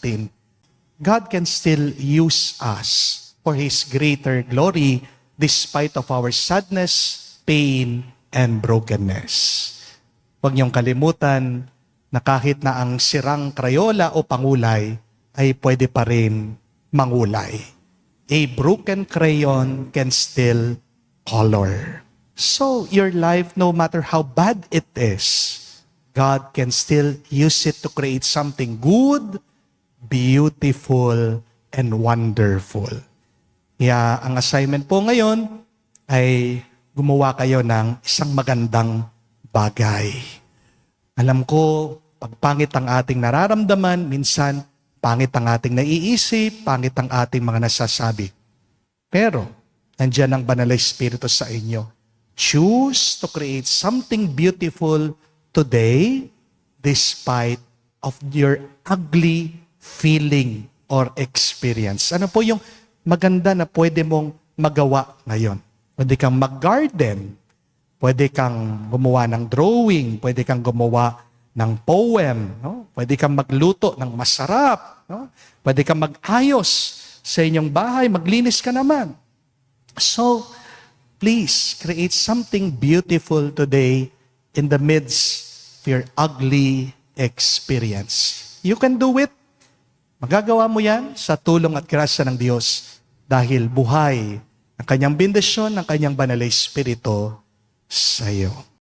natin, God can still use us for His greater glory despite of our sadness, pain, and brokenness. Huwag niyong kalimutan na kahit na ang sirang Crayola o pangulay ay pwede pa rin mangulay. A broken crayon can still color. So your life, no matter how bad it is, God can still use it to create something good, beautiful, and wonderful. Kaya ang assignment po ngayon ay gumawa kayo ng isang magandang bagay. Alam ko, pag pangit ang ating nararamdaman, minsan pangit ang ating naiisip, pangit ang ating mga nasasabi. Pero, nandiyan ang Banal na Espiritu sa inyo. Choose to create something beautiful today despite of your ugly feeling or experience. Ano po yung maganda na pwede mong magawa ngayon? Pwede kang mag-garden, pwede kang gumawa ng drawing, pwede kang gumawa ng poem, no? Pwede kang magluto ng masarap, no? Pwede kang mag-ayos sa inyong bahay, maglinis ka naman. So, please create something beautiful today in the midst of your ugly experience. You can do it. Magagawa mo yan sa tulong at grasya ng Diyos dahil buhay ang kanyang bendisyon, ang kanyang Banal na Espiritu sa iyo.